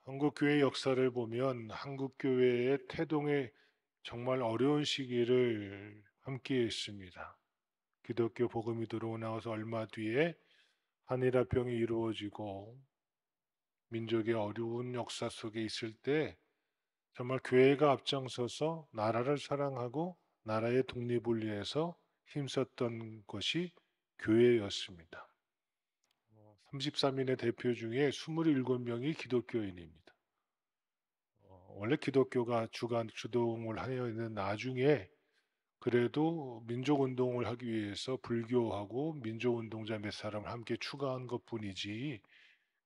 한국 교회 역사를 보면 한국 교회의 태동에 정말 어려운 시기를 함께 했습니다. 기독교 복음이 들어오고 나서 얼마 뒤에 한일합병이 이루어지고 민족의 어려운 역사 속에 있을 때 정말 교회가 앞장서서 나라를 사랑하고 나라의 독립을 위해서 힘썼던 것이 교회였습니다. 33인의 대표 중에 27명이 기독교인입니다. 원래 기독교가 주동을 하여 있는 나중에 그래도 민족운동을 하기 위해서 불교하고 민족운동자 몇 사람을 함께 추가한 것뿐이지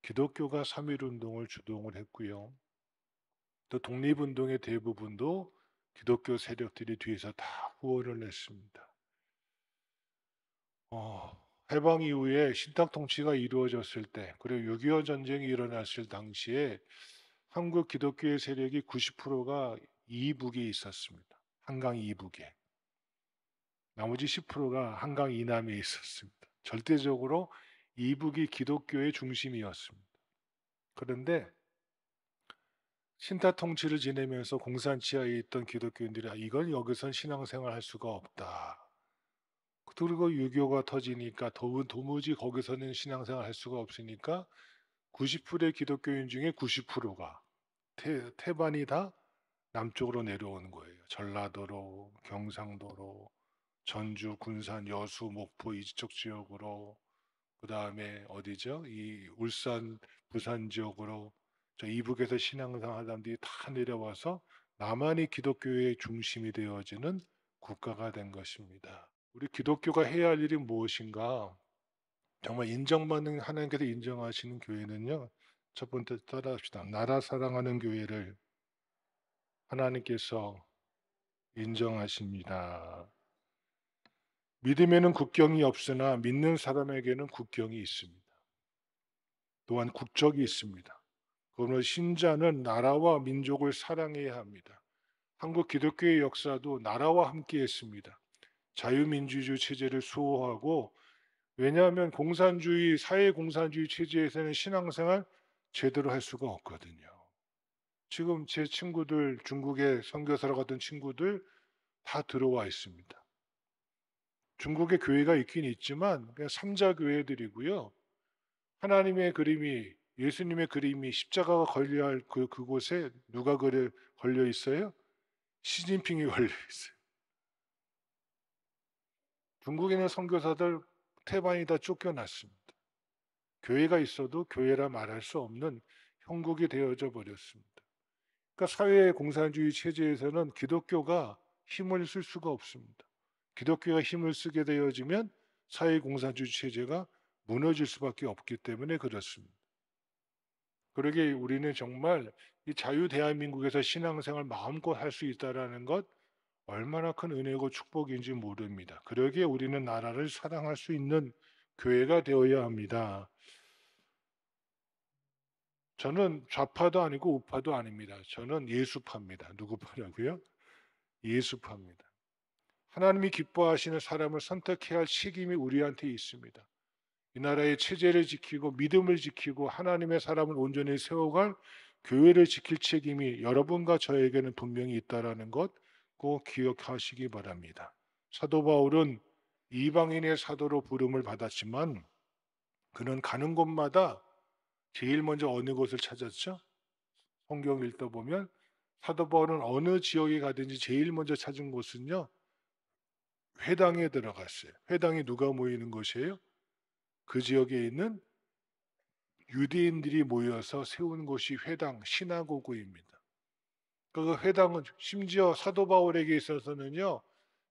기독교가 3.1운동을 주동을 했고요. 또 독립운동의 대부분도 기독교 세력들이 뒤에서 다 후원을 했습니다. 해방 이후에 신탁 통치가 이루어졌을 때 그리고 6.25 전쟁이 일어났을 당시에 한국 기독교의 세력이 90%가 이북에 있었습니다. 한강 이북에. 나머지 10%가 한강 이남에 있었습니다. 절대적으로 이북이 기독교의 중심이었습니다. 그런데 신타 통치를 지내면서 공산치하에 있던 기독교인들이 이건 여기선 신앙생활 할 수가 없다. 그리고 유교가 터지니까 도무지 거기서는 신앙생활 할 수가 없으니까 90%의 기독교인 중에 90%가 태반이 다 남쪽으로 내려오는 거예요. 전라도로, 경상도로, 전주, 군산, 여수, 목포 이쪽 지역으로, 그 다음에 어디죠? 이 울산, 부산 지역으로 저 이북에서 신앙생활 하는 사람들이 다 내려와서 남한이 기독교의 중심이 되어지는 국가가 된 것입니다. 우리 기독교가 해야 할 일이 무엇인가? 정말 인정받는 하나님께서 인정하시는 교회는요. 첫 번째 따라합시다. 나라 사랑하는 교회를 하나님께서 인정하십니다. 믿음에는 국경이 없으나 믿는 사람에게는 국경이 있습니다. 또한 국적이 있습니다. 그러므로 신자는 나라와 민족을 사랑해야 합니다. 한국 기독교의 역사도 나라와 함께 했습니다. 자유민주주의 체제를 수호하고 왜냐하면 사회공산주의 체제에서는 신앙생활 제대로 할 수가 없거든요. 지금 제 친구들, 중국에 선교사로 갔던 친구들 다 들어와 있습니다. 중국에 교회가 있긴 있지만 그냥 삼자 교회들이고요. 하나님의 그림이 예수님의 그림이 십자가가 걸려야 할 그곳에 누가 걸려 있어요? 시진핑이 걸려 있어요. 중국에 있는 선교사들 태반이 다 쫓겨났습니다. 교회가 있어도 교회라 말할 수 없는 형국이 되어져 버렸습니다. 그러니까 사회 공산주의 체제에서는 기독교가 힘을 쓸 수가 없습니다. 기독교가 힘을 쓰게 되어지면 사회 공산주의 체제가 무너질 수밖에 없기 때문에 그렇습니다. 그러게 우리는 정말 이 자유 대한민국에서 신앙생활 마음껏 할 수 있다라는 것 얼마나 큰 은혜고 축복인지 모릅니다. 그러기에 우리는 나라를 사랑할 수 있는 교회가 되어야 합니다. 저는 좌파도 아니고 우파도 아닙니다. 저는 예수파입니다. 누구 파라고요? 예수파입니다. 하나님이 기뻐하시는 사람을 선택해야 할 책임이 우리한테 있습니다. 이 나라의 체제를 지키고 믿음을 지키고 하나님의 사람을 온전히 세워갈 교회를 지킬 책임이 여러분과 저에게는 분명히 있다라는 것 꼭 기억하시기 바랍니다. 사도 바울은 이방인의 사도로 부름을 받았지만 그는 가는 곳마다 제일 먼저 어느 곳을 찾았죠? 성경 읽다 보면 사도 바울은 어느 지역에 가든지 제일 먼저 찾은 곳은요. 회당에 들어갔어요. 회당이 누가 모이는 곳이에요? 그 지역에 있는 유대인들이 모여서 세운 곳이 회당, 시나고그입니다. 그 회당은 심지어 사도 바울에게 있어서는요.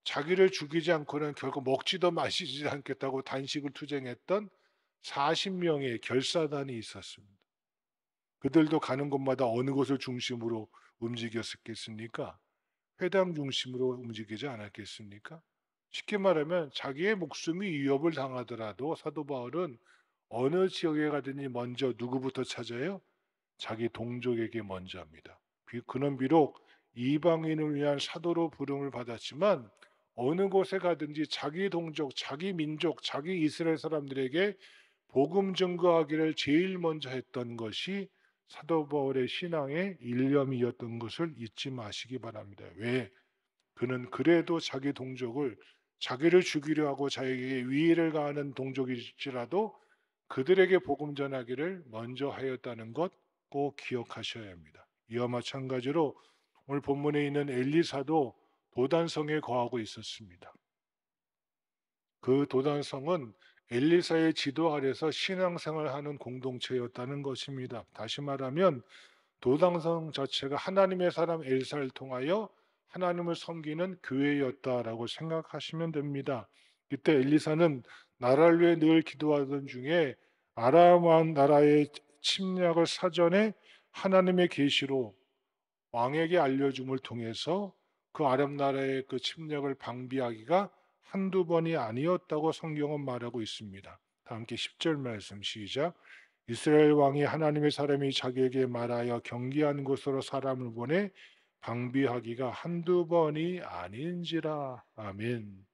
자기를 죽이지 않고는 결국 먹지도 마시지 않겠다고 단식을 투쟁했던 40명의 결사단이 있었습니다. 그들도 가는 곳마다 어느 곳을 중심으로 움직였겠습니까? 회당 중심으로 움직이지 않았겠습니까? 쉽게 말하면 자기의 목숨이 위협을 당하더라도 사도 바울은 어느 지역에 가든지 먼저 누구부터 찾아요? 자기 동족에게 먼저 합니다. 그는 비록 이방인을 위한 사도로 부름을 받았지만 어느 곳에 가든지 자기 동족, 자기 민족, 자기 이스라엘 사람들에게 복음 증거하기를 제일 먼저 했던 것이 사도 바울의 신앙의 일념이었던 것을 잊지 마시기 바랍니다. 왜? 그는 그래도 자기 동족을 자기를 죽이려 하고 자기에게 위해를 가하는 동족일지라도 그들에게 복음 전하기를 먼저 하였다는 것 꼭 기억하셔야 합니다. 이와 마찬가지로 오늘 본문에 있는 엘리사도 도단성에 거하고 있었습니다. 그 도단성은 엘리사의 지도 아래서 신앙생활하는 공동체였다는 것입니다. 다시 말하면 도당성 자체가 하나님의 사람 엘사를 통하여 하나님을 섬기는 교회였다라고 생각하시면 됩니다. 이때 엘리사는 나라를 위해 늘 기도하던 중에 아람 왕 나라의 침략을 사전에 하나님의 계시로 왕에게 알려줌을 통해서 그 아람 나라의 그 침략을 방비하기가 한두 번이 아니었다고 성경은 말하고 있습니다. 다 함께 10절 말씀 시작. 이스라엘 왕이 하나님의 사람이 자기에게 말하여 경계한 곳으로 사람을 보내 방비하기가 한두 번이 아닌지라. 아멘.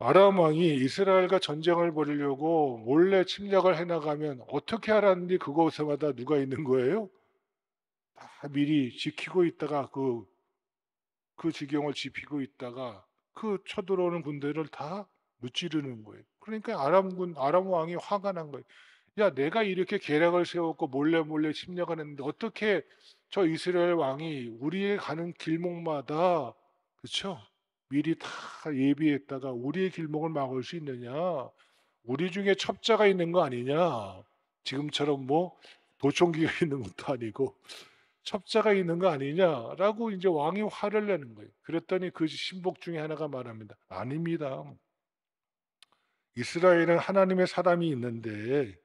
아람 왕이 이스라엘과 전쟁을 벌이려고 몰래 침략을 해나가면 어떻게 알았는지 그곳마다 누가 있는 거예요? 다 미리 지키고 있다가 그 지경을 지키고 있다가 그 쳐들어오는 군대를 다 무찌르는 거예요. 그러니까 아람 왕이 화가 난 거예요. 야, 내가 이렇게 계략을 세웠고 몰래 몰래 침략을 했는데 어떻게 저 이스라엘 왕이 우리의 가는 길목마다 그렇죠? 미리 다 예비했다가 우리의 길목을 막을 수 있느냐? 우리 중에 첩자가 있는 거 아니냐? 지금처럼 뭐 도청기가 있는 것도 아니고 첩자가 있는 거 아니냐라고 이제 왕이 화를 내는 거예요. 그랬더니 그 신복 중에 하나가 말합니다. 아닙니다. 이스라엘은 하나님의 사람이 있는데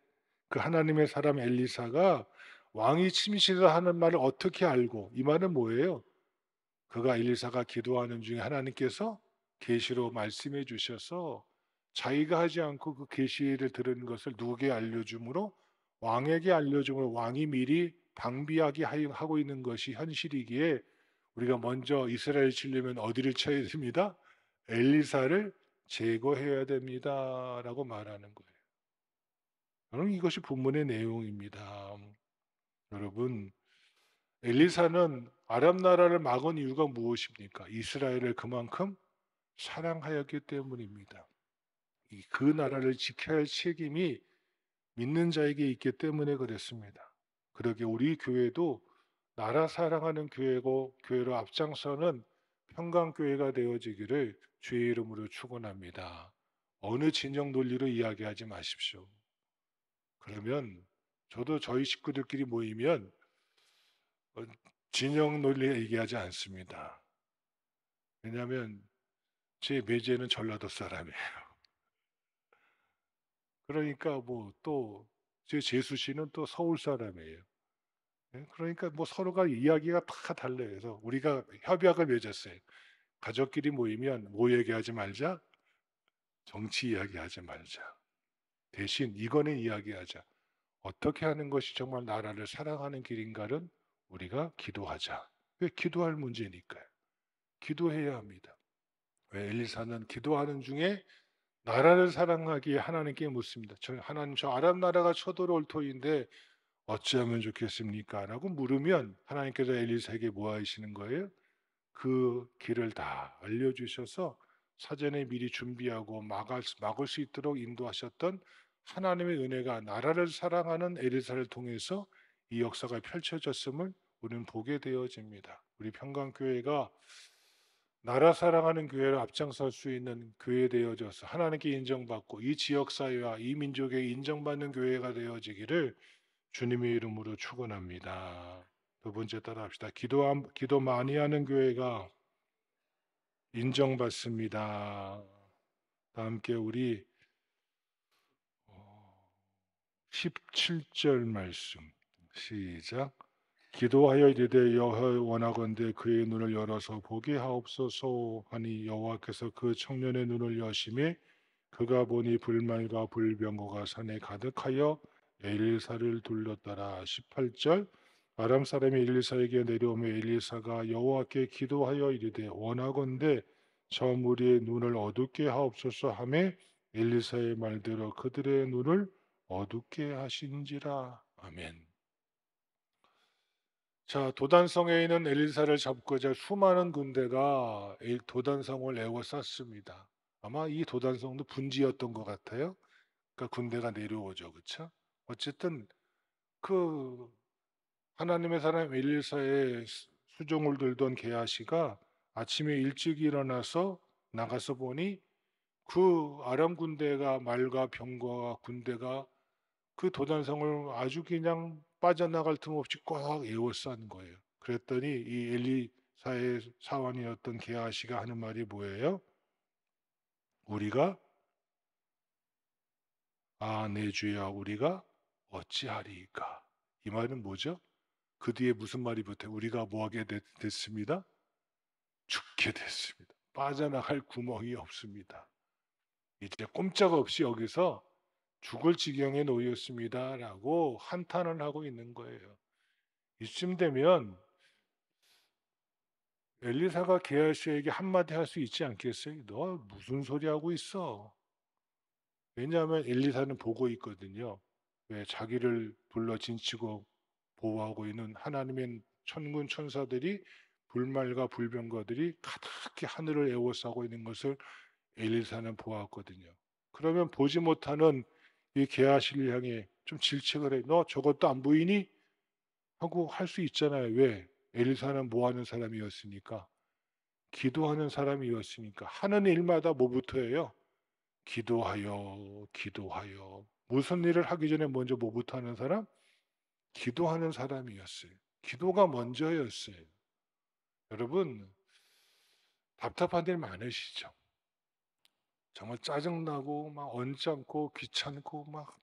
그 하나님의 사람 엘리사가 왕이 침시를 하는 말을 어떻게 알고 이 말은 뭐예요? 그가 엘리사가 기도하는 중에 하나님께서 계시로 말씀해 주셔서 자기가 하지 않고 그 계시를 들은 것을 누구에게 알려줌으로 왕에게 알려줌으로 왕이 미리 방비하게 하고 있는 것이 현실이기에 우리가 먼저 이스라엘 치려면 어디를 쳐야 됩니다? 엘리사를 제거해야 됩니다라고 말하는 거예요. 여러분 이것이 본문의 내용입니다. 여러분 엘리사는 아람 나라를 막은 이유가 무엇입니까? 이스라엘을 그만큼 사랑하였기 때문입니다. 그 나라를 지켜야 할 책임이 믿는 자에게 있기 때문에 그랬습니다. 그러게 우리 교회도 나라 사랑하는 교회고 교회로 앞장서는 평강교회가 되어지기를 주의 이름으로 축원합니다. 어느 진영 논리로 이야기하지 마십시오. 그러면 저도 저희 식구들끼리 모이면 어, 진영 논리 얘기하지 않습니다. 왜냐하면 제 매제는 전라도 사람이에요. 그러니까 뭐 또 제 재수 씨는 또 서울 사람이에요. 예, 그러니까 뭐 서로가 이야기가 다 달라요. 그래서 우리가 협약을 맺었어요. 가족끼리 모이면 뭐 얘기하지 말자? 정치 이야기하지 말자. 대신 이거는 이야기하자. 어떻게 하는 것이 정말 나라를 사랑하는 길인가를 우리가 기도하자. 왜 기도할 문제니까요. 기도해야 합니다. 왜 엘리사는 기도하는 중에 나라를 사랑하기에 하나님께 묻습니다. 하나님 저 아랍 나라가 쳐들어올 터인데 어찌하면 좋겠습니까? 라고 물으면 하나님께서 엘리사에게 뭐 하시는 거예요? 그 길을 다 알려주셔서 사전에 미리 준비하고 막을 수 있도록 인도하셨던 하나님의 은혜가 나라를 사랑하는 엘리사를 통해서 이 역사가 펼쳐졌음을 우리는 보게 되어집니다. 우리 평강교회가 나라 사랑하는 교회를 앞장설 수 있는 교회 되어져서 하나님께 인정받고 이 지역사회와 이 민족에 인정받는 교회가 되어지기를 주님의 이름으로 축원합니다. 두 번째 따라합시다. 기도 많이 하는 교회가 인정받습니다. 다 함께 우리 17절 말씀 시작. 기도하여 이르되 여호와 원하건대 그의 눈을 열어서 보게 하옵소서 하니 여호와께서 그 청년의 눈을 여심해 그가 보니 불만과 불병거가 산에 가득하여 엘리사를 둘렀더라. 18절 아람 사람이 엘리사에게 내려오며 엘리사가 여호와께 기도하여 이르되 원하건대 저 무리의 눈을 어둡게 하옵소서 하매 엘리사의 말대로 그들의 눈을 어둡게 하신지라. 아멘. 자, 도단성에 있는 엘리사를 잡고자 수많은 군대가 도단성을 에워쌌습니다. 아마 이 도단성도 분지였던 것 같아요. 그러니까 군대가 내려오죠, 그렇죠? 어쨌든 그 하나님의 사람 엘리사의 수종을 들던 게하시가 아침에 일찍 일어나서 나가서 보니 그 아람 군대가 말과 병과 군대가 그 도단성을 아주 그냥 빠져나갈 틈 없이 꽉 에워싼 거예요. 그랬더니 이 엘리사의 사원이었던 게하시가 하는 말이 뭐예요? 우리가 내 주야 우리가 어찌하리이까? 이 말은 뭐죠? 그 뒤에 무슨 말이 붙어요? 우리가 뭐하게 됐습니다? 죽게 됐습니다. 빠져나갈 구멍이 없습니다. 이제 꼼짝없이 여기서 죽을 지경에 놓였습니다라고 한탄을 하고 있는 거예요. 이쯤 되면 엘리사가 게하시에게 한마디 할 수 있지 않겠어요? 너 무슨 소리 하고 있어? 왜냐하면 엘리사는 보고 있거든요. 왜 자기를 불러 진치고 보호하고 있는 하나님의 천군 천사들이 불말과 불병거들이 가득히 하늘을 에워싸고 있는 것을 엘리사는 보았거든요. 그러면 보지 못하는 이 게하시를 향해 좀 질책을 해. 너 저것도 안 보이니? 하고 할 수 있잖아요. 왜? 엘리사는 뭐 하는 사람이었으니까? 기도하는 사람이었으니까. 하는 일마다 뭐부터 해요? 기도하여, 기도하여. 무슨 일을 하기 전에 먼저 뭐부터 하는 사람? 기도하는 사람이었어요. 기도가 먼저였어요. 여러분, 답답한 일 많으시죠? 정말 짜증나고 막 언짢고 귀찮고 막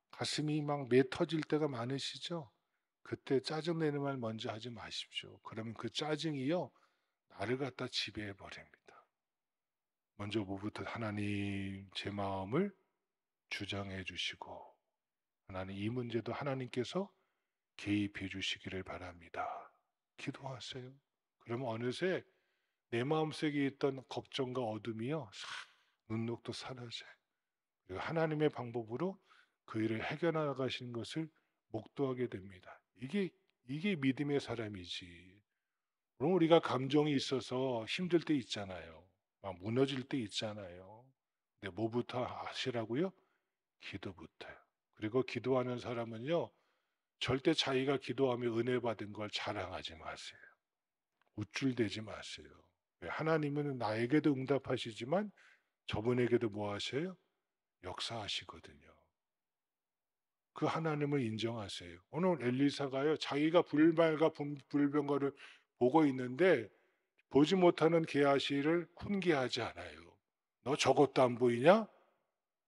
가슴이 막 매 터질 때가 많으시죠? 그때 짜증내는 말 먼저 하지 마십시오. 그러면 그 짜증이요, 나를 갖다 지배해 버립니다. 먼저 뭐부터 하나님 제 마음을 주장해 주시고 하나님 이 문제도 하나님께서 개입해 주시기를 바랍니다. 기도하세요. 그러면 어느새 내 마음속에 있던 걱정과 어둠이요, 눈녹도 사라져요. 그리고 하나님의 방법으로 그 일을 해결해 나가시는 것을 목도하게 됩니다. 이게 믿음의 사람이지. 그럼 우리가 감정이 있어서 힘들 때 있잖아요. 막 무너질 때 있잖아요. 근데 뭐부터 하시라고요? 기도부터요. 그리고 기도하는 사람은요, 절대 자기가 기도하며 은혜 받은 걸 자랑하지 마세요. 우쭐대지 마세요. 왜? 하나님은 나에게도 응답하시지만 저분에게도 뭐 하세요? 역사하시거든요. 그 하나님을 인정하세요. 오늘 엘리사가요, 자기가 불말과 불병거를 보고 있는데 보지 못하는 게하시를 훈계하지 않아요. 너 저것도 안 보이냐?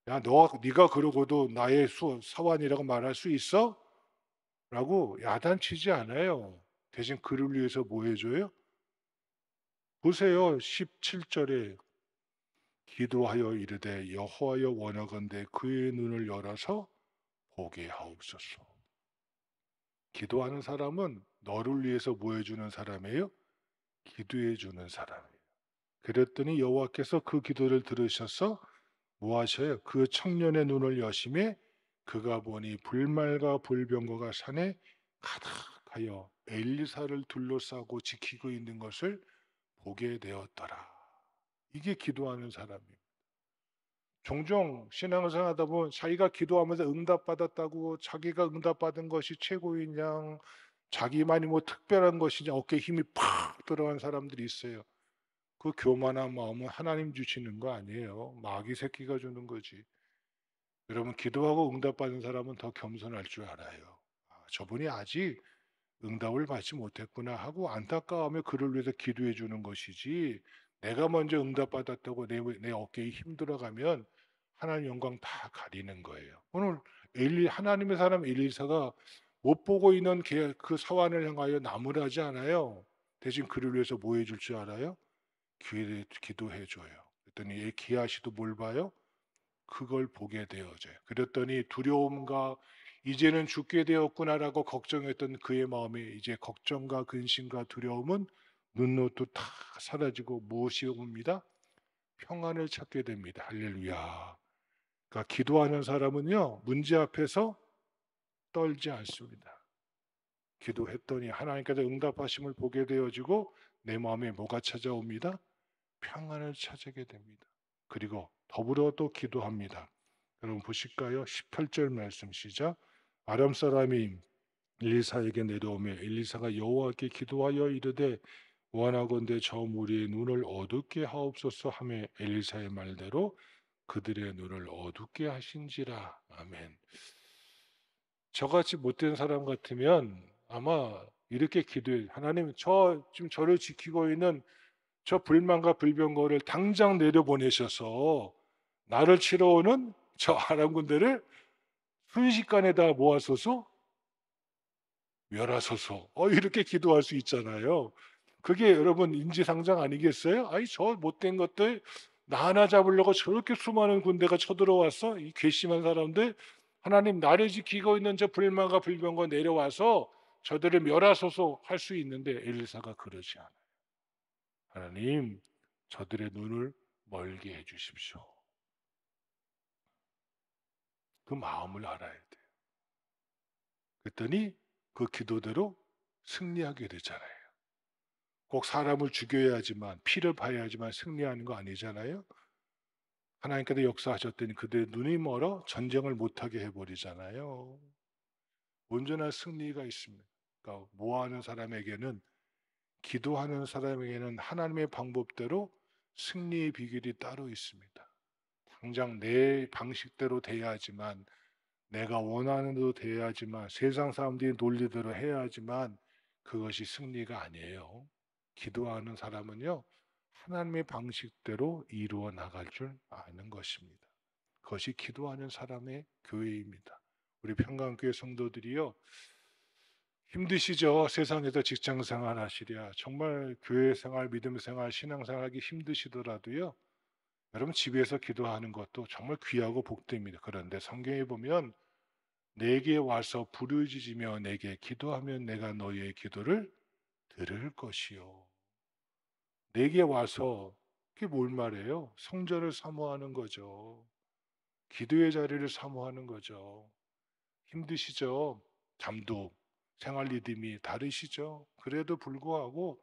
야, 네가 그러고도 나의 사환이라고 말할 수 있어? 라고 야단치지 않아요. 대신 그를 위해서 뭐 해줘요? 보세요. 17절에 기도하여 이르되 여호와여 원하건대 그의 눈을 열어서 보게 하옵소서. 기도하는 사람은 너를 위해서 뭐 해주는 사람이에요? 기도해 주는 사람이에요. 그랬더니 여호와께서 그 기도를 들으셔서 뭐 하셔요? 그 청년의 눈을 여심해 그가 보니 불말과 불병거가 산에 가득하여 엘리사를 둘러싸고 지키고 있는 것을 보게 되었더라. 이게 기도하는 사람이에요. 종종 신앙생활 하다 보면 자기가 기도하면서 응답받았다고 자기가 응답받은 것이 최고인 양, 자기만이 뭐 특별한 것이냐 어깨에 힘이 팍 들어간 사람들이 있어요. 그 교만한 마음은 하나님 주시는 거 아니에요. 마귀 새끼가 주는 거지. 여러분, 기도하고 응답받은 사람은 더 겸손할 줄 알아요. 저분이 아직 응답을 받지 못했구나 하고 안타까워하며 그를 위해서 기도해 주는 것이지, 내가 먼저 응답받았다고 내 어깨에 힘 들어가면 하나님 영광 다 가리는 거예요. 오늘 하나님의 사람 엘리사가 못 보고 있는 그 사환을 향하여 나무라지 않아요. 대신 그를 위해서 뭐 해줄 줄 알아요? 기도해 줘요. 그랬더니 기하시도 뭘 봐요? 그걸 보게 되어져요. 그랬더니 두려움과 이제는 죽게 되었구나라고 걱정했던 그의 마음에 이제 걱정과 근심과 두려움은 눈노도 다 사라지고 무엇이 옵니다? 평안을 찾게 됩니다. 할렐루야. 그러니까 기도하는 사람은요, 문제 앞에서 떨지 않습니다. 기도했더니 하나님께서 응답하심을 보게 되어지고 내 마음에 뭐가 찾아옵니다? 평안을 찾게 됩니다. 그리고 더불어 또 기도합니다. 여러분 보실까요? 18절 말씀 시작. 아람 사람이 엘리사에게 내려오며 엘리사가 여호와께 기도하여 이르되 원하건대 저 무리의 눈을 어둡게 하옵소서 하며 엘리사의 말대로 그들의 눈을 어둡게 하신지라. 아멘. 저같이 못된 사람 같으면 아마 이렇게 기도해. 하나님, 지금 저를 지키고 있는 저 불만과 불병거를 당장 내려보내셔서 나를 치러 오는 저 아람 군대를 순식간에 다 모아서서 멸하소서. 이렇게 기도할 수 있잖아요. 그게 여러분 인지상정 아니겠어요? 아니, 저 못된 것들 나 하나 잡으려고 저렇게 수많은 군대가 쳐들어왔어? 이 괘씸한 사람들. 하나님, 나를 지키고 있는 저 불만과 불병거 내려와서 저들을 멸하소서 할 수 있는데 엘리사가 그러지 않아요. 하나님, 저들의 눈을 멀게 해주십시오. 그 마음을 알아야 돼요. 그랬더니 그 기도대로 승리하게 되잖아요. 꼭 사람을 죽여야지만, 피를 봐야지만 승리하는 거 아니잖아요. 하나님께서 역사하셨더니 그들의 눈이 멀어 전쟁을 못하게 해버리잖아요. 온전한 승리가 있습니다. 그러니까 모아하는 사람에게는, 기도하는 사람에게는 하나님의 방법대로 승리의 비결이 따로 있습니다. 당장 내 방식대로 돼야지만, 내가 원하는 대로 돼야지만, 세상 사람들이 논리대로 해야지만 그것이 승리가 아니에요. 기도하는 사람은요, 하나님의 방식대로 이루어 나갈 줄 아는 것입니다. 그것이 기도하는 사람의 교회입니다. 우리 평강교회 성도들이요, 힘드시죠? 세상에서 직장 생활 하시랴, 정말 교회 생활, 믿음 생활, 신앙 생활하기 힘드시더라도요, 여러분 집에서 기도하는 것도 정말 귀하고 복됩니다. 그런데 성경에 보면 내게 와서 부르짖으며 내게 기도하면 내가 너희의 기도를 들을 것이요. 내게 와서, 그게 뭘 말해요? 성전을 사모하는 거죠. 기도의 자리를 사모하는 거죠. 힘드시죠? 잠도, 생활 리듬이 다르시죠? 그래도 불구하고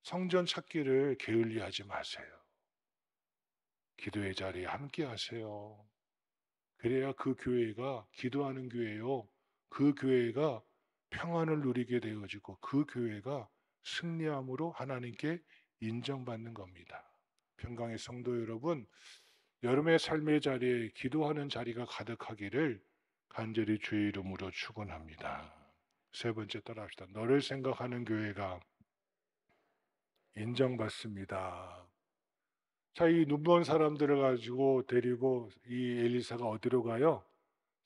성전 찾기를 게을리하지 마세요. 기도의 자리에 함께 하세요. 그래야 그 교회가 기도하는 교회요, 그 교회가 평안을 누리게 되어지고 그 교회가 승리함으로 하나님께 인정받는 겁니다. 평강의 성도 여러분, 여러분의 삶의 자리에 기도하는 자리가 가득하기를 간절히 주의 이름으로 축원합니다. 세 번째 따라합시다. 너를 생각하는 교회가 인정받습니다. 자, 이 눈먼 사람들을 가지고 데리고 이 엘리사가 어디로 가요?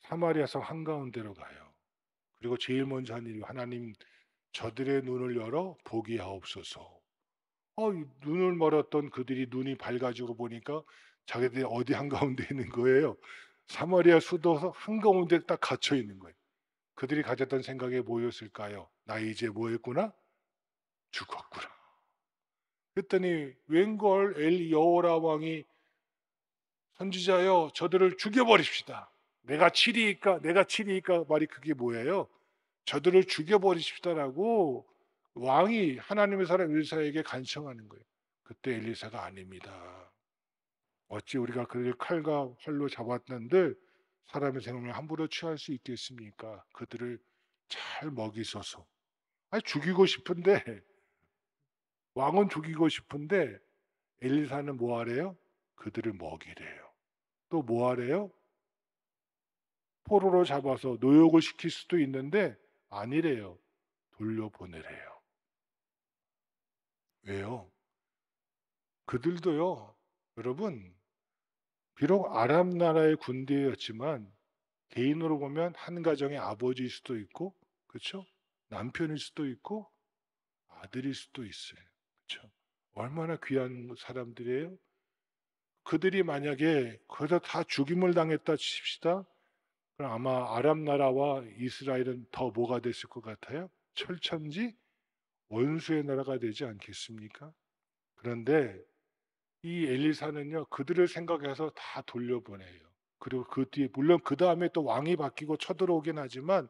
사마리아 성 한가운데로 가요. 그리고 제일 먼저 한 일이, 하나님, 저들의 눈을 열어 보게 하옵소서. 눈을 멀었던 그들이 눈이 밝아지고 보니까 자기들이 어디 한가운데 있는 거예요? 사마리아 수도 한가운데 딱 갇혀 있는 거예요. 그들이 가졌던 생각이 뭐였을까요? 나 이제 뭐 했구나? 죽었구나. 그랬더니 웬걸 여호라 왕이, 선지자여 저들을 죽여버립시다. 내가 치리이까 말이 그게 뭐예요? 저들을 죽여버리십시다라고 왕이 하나님의 사람 엘리사에게 간청하는 거예요. 그때 엘리사가 아닙니다. 어찌 우리가 그를 칼과 활로 잡았는데 사람의 생명을 함부로 취할 수 있겠습니까? 그들을 잘 먹이소서. 아니, 죽이고 싶은데, 왕은 죽이고 싶은데 엘리사는 뭐 하래요? 그들을 먹이래요. 또 뭐 하래요? 포로로 잡아서 노역을 시킬 수도 있는데 아니래요. 돌려보내래요. 왜요? 그들도요, 여러분, 비록 아람 나라의 군대였지만 개인으로 보면 한 가정의 아버지일 수도 있고, 그렇죠? 남편일 수도 있고 아들일 수도 있어요. 그렇죠? 얼마나 귀한 사람들이에요? 그들이 만약에 거기서 다 죽임을 당했다 칩시다. 그럼 아마 아람 나라와 이스라엘은 더 뭐가 됐을 것 같아요? 철천지 원수의 나라가 되지 않겠습니까? 그런데 이 엘리사는요, 그들을 생각해서 다 돌려보내요. 그리고 그 뒤에, 물론 그 다음에 또 왕이 바뀌고 쳐들어오긴 하지만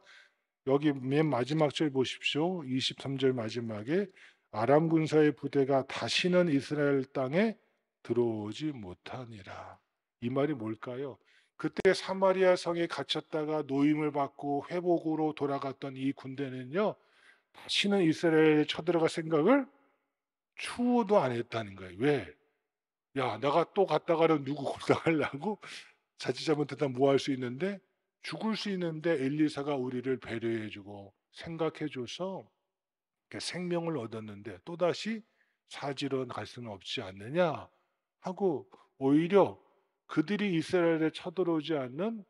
여기 맨 마지막 절 보십시오. 23절 마지막에 아람 군사의 부대가 다시는 이스라엘 땅에 들어오지 못하니라. 이 말이 뭘까요? 그때 사마리아 성에 갇혔다가 노임을 받고 회복으로 돌아갔던 이 군대는요, 다시는 이스라엘에 쳐들어갈 생각을 추호도 안 했다는 거예요. 왜? 야, 내가 또 갔다가는 누구 골당하려고? 자칫 잘못했다 뭐 할 수 있는데, 죽을 수 있는데 엘리사가 우리를 배려해 주고 생각해 줘서 생명을 얻었는데 또다시 사지로 갈 수는 없지 않느냐 하고, 오히려 그들이 이스라엘에 쳐들어오지 않는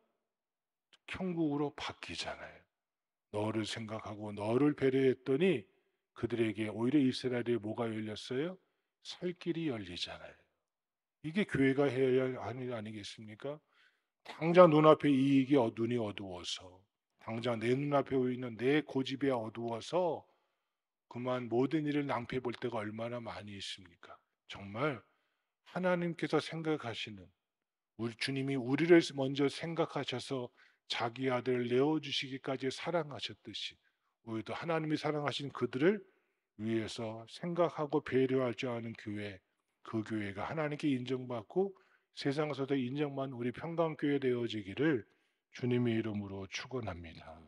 형국으로 바뀌잖아요. 너를 생각하고 너를 배려했더니 그들에게 오히려 이스라엘에 뭐가 열렸어요? 살 길이 열리잖아요. 이게 교회가 해야 할 일 아니겠습니까? 당장 눈앞에 이익이 눈이 어두워서, 당장 내 눈앞에 있는 내 고집이 어두워서 그만 모든 일을 낭패 볼 때가 얼마나 많이 있습니까? 정말 하나님께서 생각하시는, 우리 주님이 우리를 먼저 생각하셔서 자기 아들을 내어주시기까지 사랑하셨듯이 우리도 하나님이 사랑하신 그들을 위해서 생각하고 배려할 줄 아는 교회, 그 교회가 하나님께 인정받고 세상에서도 인정받는 우리 평강교회 되어지기를 주님의 이름으로 축원합니다.